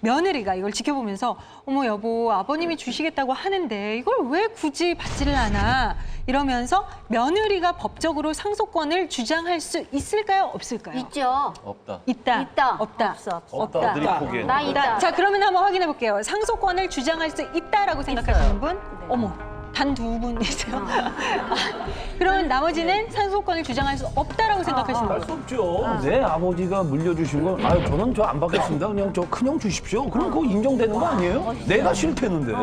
며느리가 이걸 지켜보면서 어머 여보 아버님이 주시겠다고 하는데 이걸 왜 굳이 받지를 않아 이러면서 며느리가 법적으로 상속권을 주장할 수 있을까요? 없을까요? 있죠. 없다. 있다. 있다. 없다. 없다. 아들이 포기해. 나 있다. 자 그러면 한번 확인해 볼게요. 상속권을 주장할 수 있다라고 생각하시는 분? 어머 단 두 분이세요. 그러면 나머지는 상속권을 주장할 수 없다라고 생각하시는 분? 수 없죠. 내 아버지가 물려주신 건 아유 저는 저 안 받겠습니다. 그냥 저 큰형 주십시오. 그럼 그거 인정되는 거 아니에요? 내가 싫대는데.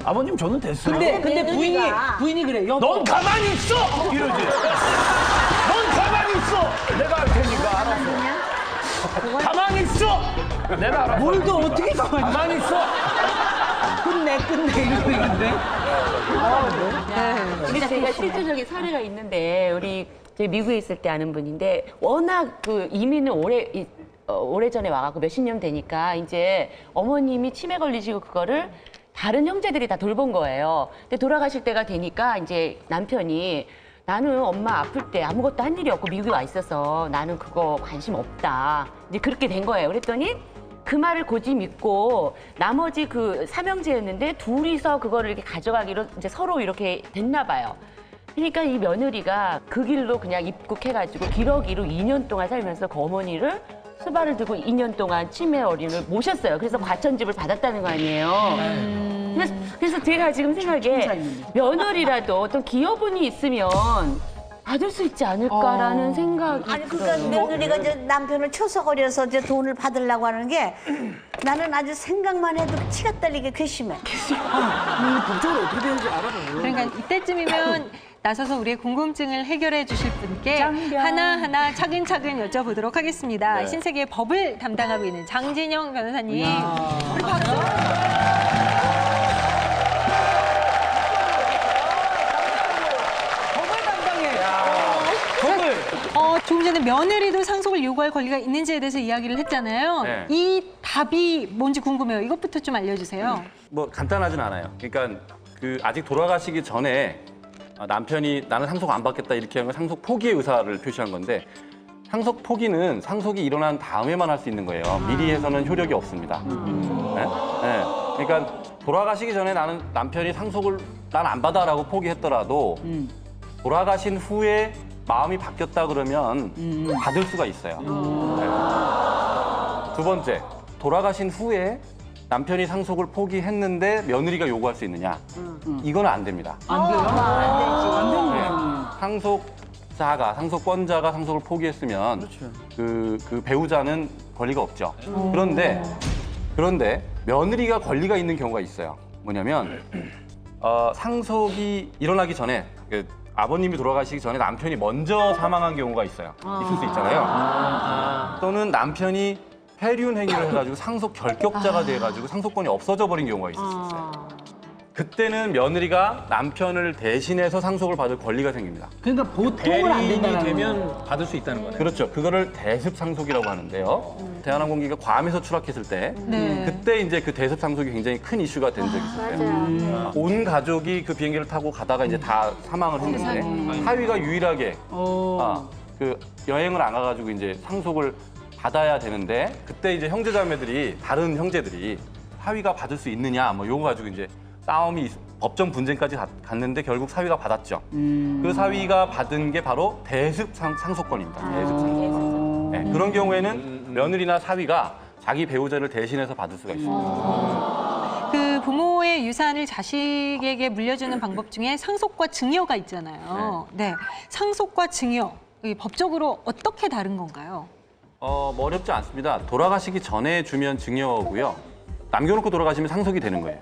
아버님 저는 됐어요. 근데 부인이 그래. 여보. 넌 가만히 있어! 이러지. 넌 가만히 있어! 내가 할 테니까 알았어. 가만히 있어! 내가 알아서. 뭘도 어떻게 가만히 있어! 끝내 이러고 있는데. 근데 제가 실질적인 사례가 있는데 우리 미국에 있을 때 아는 분인데 워낙 그 이민을 오래전에 와갖고 몇십 년 되니까 이제 어머님이 치매 걸리시고 그거를 다른 형제들이 다 돌본 거예요. 근데 돌아가실 때가 되니까 이제 남편이 나는 엄마 아플 때 아무것도 한 일이 없고 미국에 와 있어서 나는 그거 관심 없다. 이제 그렇게 된 거예요. 그랬더니 그 말을 고지 믿고 나머지 그 삼형제였는데 둘이서 그거를 이렇게 가져가기로 이제 서로 이렇게 됐나 봐요. 그러니까 이 며느리가 그 길로 그냥 입국해가지고 기러기로 2년 동안 살면서 그 어머니를 수발을 두고 2년 동안 치매 어린을 모셨어요. 그래서 과천집을 받았다는 거 아니에요. 그래서 제가 지금 생각에 며느리라도 어떤 기여분이 있으면 받을 수 있지 않을까라는 생각이 아니 그러니까 들어요. 며느리가 이제 남편을 초석거려서 이제 돈을 받으려고 하는 게 나는 아주 생각만 해도 치가 떨리게 괘씸해. 법적으로 어떻게 되는지 알아봐요. 그러니까 이때쯤이면 나서서 우리의 궁금증을 해결해 주실 분께 하나하나 차근차근 여쭤보도록 하겠습니다. 네. 신세계의 법을 담당하고 있는 장진영 변호사님. 우리 박수. 조금 전에 며느리도 상속을 요구할 권리가 있는지에 대해서 이야기를 했잖아요. 네. 이 답이 뭔지 궁금해요. 이것부터 좀 알려주세요. 뭐 간단하진 않아요. 그러니까 그 아직 돌아가시기 전에 남편이 나는 상속 안 받겠다 이렇게 한 건 상속 포기의 의사를 표시한 건데 상속 포기는 상속이 일어난 다음에만 할 수 있는 거예요. 미리 해서는 효력이 없습니다. 네? 네. 그러니까 돌아가시기 전에 나는 남편이 상속을 난 안 받아라고 포기했더라도 돌아가신 후에 마음이 바뀌었다 그러면 받을 수가 있어요. 네. 두 번째, 돌아가신 후에 남편이 상속을 포기했는데 며느리가 요구할 수 있느냐? 이거는 안 됩니다. 안 돼요? 안 되는 네. 거야. 상속권자가 상속을 포기했으면 그렇죠. 그 배우자는 권리가 없죠. 그런데 며느리가 권리가 있는 경우가 있어요. 뭐냐면 상속이 일어나기 전에 아버님이 돌아가시기 전에 남편이 먼저 사망한 경우가 있어요. 있을 수 있잖아요. 또는 남편이 폐륜 행위를 해가지고 상속 결격자가 돼가지고 상속권이 없어져 버린 경우가 있을 수 있어요. 그때는 며느리가 남편을 대신해서 상속을 받을 권리가 생깁니다. 그러니까 보통은 안 된다는 거예요. 되면 받을 수 있다는 거네요. 그렇죠. 그거를 대습 상속이라고 하는데요. 대한항공기가 괌에서 추락했을 때 네. 그때 이제 그 대습 상속이 굉장히 큰 이슈가 된 적이 있었어요. 온 가족이 그 비행기를 타고 가다가 이제 다 사망을 했는데 하위가 유일하게 그 여행을 안 가가지고 이제 상속을 받아야 되는데 그때 이제 형제자매들이 다른 형제들이 사위가 받을 수 있느냐 뭐 요거 가지고 이제 싸움이 법정 분쟁까지 갔는데 결국 사위가 받았죠. 그 사위가 받은 게 바로 대습 상속권입니다. 대습 상속권. 네, 그런 경우에는 며느리나 사위가 자기 배우자를 대신해서 받을 수가 있습니다. 그 부모의 유산을 자식에게 물려주는 방법 중에 상속과 증여가 있잖아요. 네. 상속과 증여, 이 법적으로 어떻게 다른 건가요? 뭐 어렵지 않습니다. 돌아가시기 전에 주면 증여고요. 남겨놓고 돌아가시면 상속이 되는 거예요.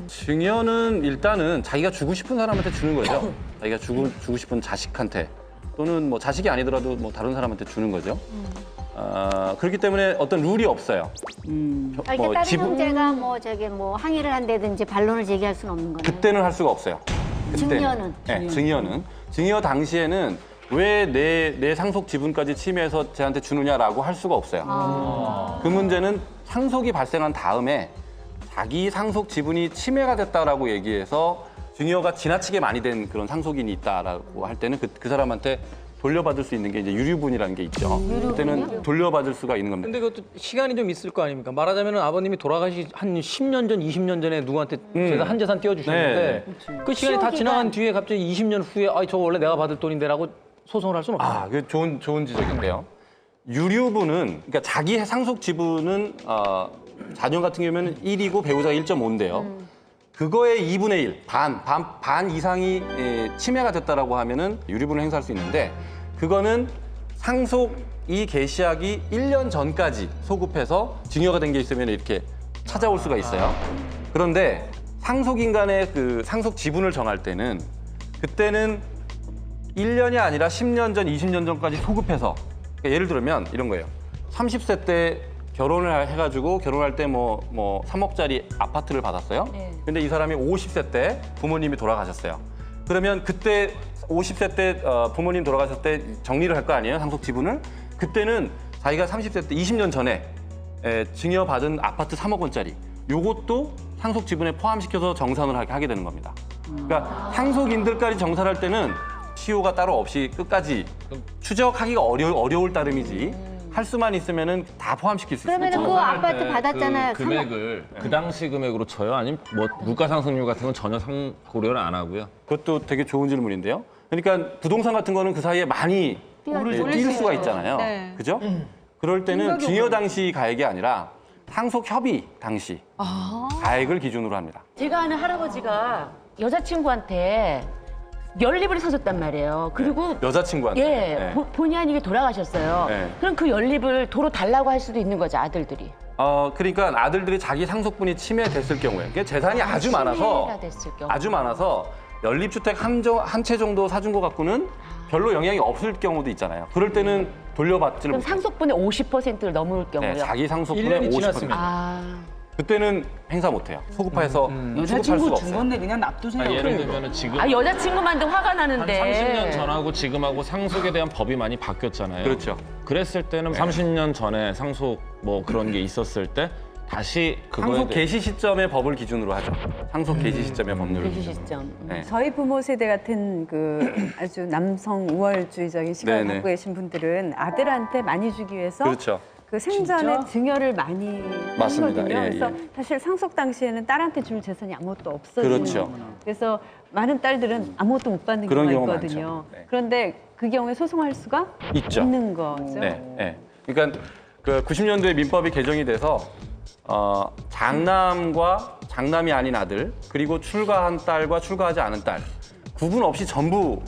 증여는 일단은 자기가 주고 싶은 사람한테 주는 거죠. 자기가 주고 싶은 자식한테 또는 뭐 자식이 아니더라도 뭐 다른 사람한테 주는 거죠. 그렇기 때문에 어떤 룰이 없어요. 이렇게 다른 형제가 뭐 저기 뭐 항의를 한다든지 반론을 제기할 수는 없는 거네요. 그때는 할 수가 없어요. 증여는? 네, 증여는. 증여 당시에는 왜 내 상속 지분까지 침해해서 쟤한테 주느냐라고 할 수가 없어요. 그 문제는 상속이 발생한 다음에 자기 상속 지분이 침해가 됐다라고 얘기해서 증여가 지나치게 많이 된 그런 상속인이 있다라고 할 때는 그 사람한테 돌려받을 수 있는 게 이제 유류분이라는 게 있죠. 그때는 돌려받을 수가 있는 겁니다. 근데 그것도 시간이 좀 있을 거 아닙니까? 말하자면 아버님이 돌아가시 한 10년 전, 20년 전에 누구한테 제가 한 재산 띄워주셨는데 그 시간이 다 지나간 뒤에 갑자기 20년 후에 저 원래 내가 받을 돈인데라고 소송을 할 수는 없어요. 그 좋은 지적인데요. 유류분은 그러니까 자기 상속 지분은 자녀 같은 경우에는 1이고 배우자가 1.5인데요. 그거의 2분의 1, 반 이상이 침해가 됐다라고 하면은 유류분을 행사할 수 있는데 그거는 상속이 개시하기 1년 전까지 소급해서 증여가 된 게 있으면 이렇게 찾아올 수가 있어요. 그런데 상속인간의 그 상속 지분을 정할 때는 그때는 1년이 아니라 10년 전, 20년 전까지 소급해서 그러니까 예를 들면 이런 거예요. 30세 때 결혼을 해가지고 결혼할 때 뭐 3억짜리 아파트를 받았어요. 근데 이 사람이 50세 때 부모님이 돌아가셨어요. 그러면 그때 50세 때 부모님 돌아가셨을 때 정리를 할 거 아니에요? 상속 지분을? 그때는 자기가 30세 때 20년 전에 증여받은 아파트 3억 원짜리 요것도 상속 지분에 포함시켜서 정산을 하게 되는 겁니다. 그러니까 상속인들까지 정산할 때는 시효가 따로 없이 끝까지 추적하기가 어려울 따름이지 할 수만 있으면은 다 포함시킬 수 있습니다. 그러면 그 아파트 받았잖아요. 그 금액을 그 당시 금액으로 쳐요? 아니면 뭐 물가 상승률 같은 건 전혀 고려를 안 하고요? 그것도 되게 좋은 질문인데요. 그러니까 부동산 같은 거는 그 사이에 많이 뛸 수가 있잖아요. 네. 그죠? 그럴 때는 증여 당시 가액이 아니라 상속 협의 당시 가액을 기준으로 합니다. 제가 아는 할아버지가 여자친구한테 연립을 사줬단 말이에요. 그리고 여자친구한테. 예, 본의 아니게 돌아가셨어요. 네. 그럼 그 연립을 도로 달라고 할 수도 있는 거죠, 아들들이. 그러니까 아들들이 자기 상속분이 침해됐을 경우에 그게 재산이 아주 많아서 침해가 됐을 경우. 아주 많아서 연립주택 한 채 정도 사준 것 갖고는 별로 영향이 없을 경우도 있잖아요. 그럴 때는 돌려받지를 그럼 못해요. 상속분의 50%를 넘을 경우요. 네, 자기 상속분의 1년이 50%. 지났으면. 그때는 행사 못해요. 소급해서 수급할 여자친구 수가 준 없어요. 건데 그냥 납두세요. 예를 들면 지금 여자친구만도 화가 한 나는데. 30년 전하고 지금하고 상속에 대한 법이 많이 바뀌었잖아요. 그렇죠. 그랬을 때는 30년 전에 상속 뭐 그런 게 있었을 때 다시 그거에 상속 개시 시점의 법을 기준으로 하죠. 상속 개시 시점의 법률을 개시 기준으로. 시점. 네. 저희 부모 세대 같은 그 아주 남성 우월주의적인 시각을 네네. 갖고 계신 분들은 아들한테 많이 주기 위해서 그렇죠. 그 생전에 증여를 많이 맞습니다. 하거든요. 예, 그래서 예. 사실 상속 당시에는 딸한테 줄 재산이 아무것도 없어요. 그렇죠. 그래서 많은 딸들은 아무것도 못 받는 그런 경우가 경우가 있거든요. 많죠. 네. 그런데 그 경우에 소송할 수가 있죠. 있는 거죠. 네, 네. 그러니까 그 90년도에 민법이 개정이 돼서 장남이 아닌 아들 그리고 출가한 딸과 출가하지 않은 딸 구분 없이 전부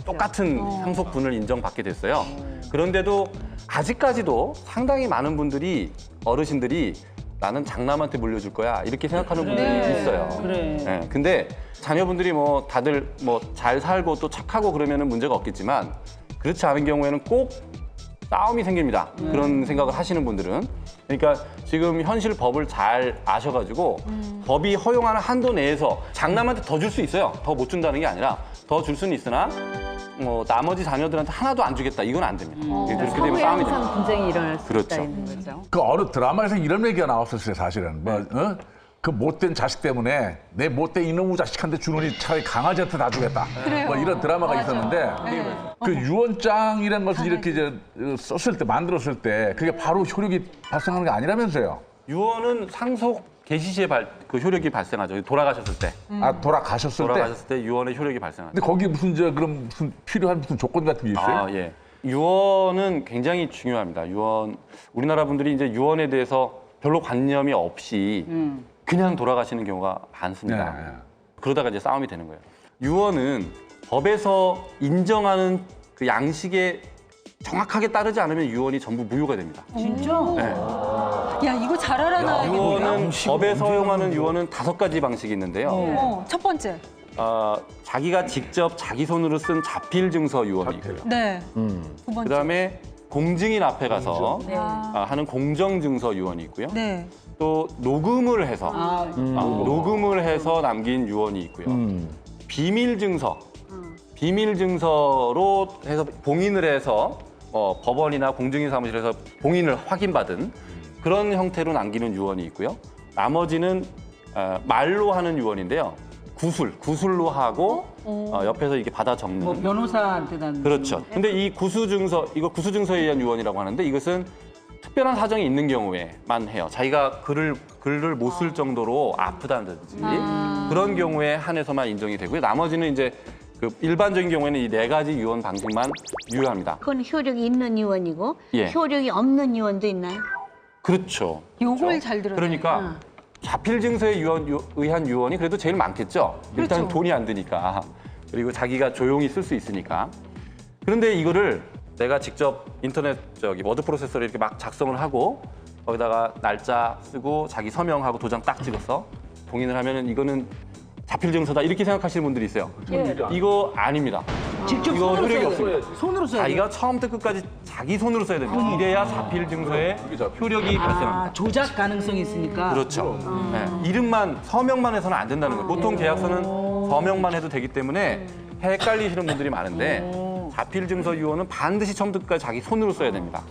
똑같은 상속분을 인정받게 됐어요. 그런데도 아직까지도 상당히 많은 분들이 어르신들이 나는 장남한테 물려줄 거야 이렇게 생각하는 분들이 있어요. 네, 근데 자녀분들이 뭐 다들 뭐 잘 살고 또 착하고 그러면은 문제가 없겠지만 그렇지 않은 경우에는 꼭 싸움이 생깁니다. 그런 생각을 하시는 분들은. 그러니까 지금 현실 법을 잘 아셔가지고 법이 허용하는 한도 내에서 장남한테 더 줄 수 있어요. 더 못 준다는 게 아니라 더 줄 수는 있으나 나머지 자녀들한테 하나도 안 주겠다. 이건 안 됩니다. 그렇게 되면 서부에 싸움이 항상 됩니다. 분쟁이 일어날 수 그렇죠. 있다는 거죠. 그 어느 드라마에서 이런 얘기가 나왔었어요, 사실은. 그 못된 자식 때문에 내 못된 이놈의 자식한테 주느니 차라리 강아지한테 다 주겠다. 뭐 이런 드라마가 있었는데 그 유언장이라는 것을 이렇게 이제 썼을 때, 만들었을 때 그게 바로 효력이 발생하는 게 아니라면서요. 유언은 상속 개시 시에 그 효력이 발생하죠. 돌아가셨을 때. 돌아가셨을 때. 돌아가셨을 때 유언의 효력이 발생하죠. 근데 거기 그럼 무슨 필요한 무슨 조건 같은 게 있어요? 예. 유언은 굉장히 중요합니다. 우리나라 분들이 이제 유언에 대해서 별로 관념이 없이 그냥 돌아가시는 경우가 많습니다. 네. 그러다가 이제 싸움이 되는 거예요. 유언은 법에서 인정하는 그 양식에 정확하게 따르지 않으면 유언이 전부 무효가 됩니다. 진짜? 네. 야, 이거 잘 알아놔. 유언은 법에서 허용하는 유언은 5가지 방식이 있는데요. 첫 번째. 자기가 직접 자기 손으로 쓴 자필 증서 유언이 있고요. 네. 두 번째. 그다음에 공증인 앞에 가서 네. 하는 공정 증서 유언이 있고요. 네. 또 녹음을 해서 녹음을 해서 남긴 유언이 있고요. 비밀 증서로 해서 봉인을 해서 법원이나 공증인 사무실에서 봉인을 확인받은 그런 형태로 남기는 유언이 있고요. 나머지는 말로 하는 유언인데요. 구술로 하고 옆에서 이렇게 받아 적는. 뭐 변호사한테 난 그렇죠. 근데 이 구수증서, 이거 구수증서에 의한 유언이라고 하는데 이것은 특별한 사정이 있는 경우에만 해요. 자기가 글을 못 쓸 정도로 아프다든지 그런 경우에 한해서만 인정이 되고요. 나머지는 이제 그 일반적인 경우에는 이 4가지 유언 방식만 유효합니다. 그건 효력이 있는 유언이고 예. 효력이 없는 유언도 있나요? 그렇죠. 요걸 잘 들어요. 그러니까 자필 증서에 의한 유언이 그래도 제일 많겠죠. 일단 그렇죠. 돈이 안 드니까. 그리고 자기가 조용히 쓸 수 있으니까. 그런데 이거를 내가 직접 인터넷 워드 프로세서를 이렇게 막 작성을 하고 거기다가 날짜 쓰고 자기 서명하고 도장 딱 찍어서 동인을 하면은 이거는 자필 증서다 이렇게 생각하시는 분들이 있어요. 이거 아닙니다. 직접 이거 손으로 효력이 써야 없어요. 돼요. 손으로 써야 돼요. 자기가 처음부터 끝까지 자기 손으로 써야 됩니다. 이래야 자필 증서에 효력이 발생합니다. 아, 조작 가능성이 있으니까. 그렇죠. 네. 이름만 서명만 해서는 안 된다는 거예요. 보통 계약서는 서명만 해도 되기 때문에 헷갈리시는 분들이 많은데 자필 증서 유언은 반드시 처음부터 끝까지 자기 손으로 써야 됩니다.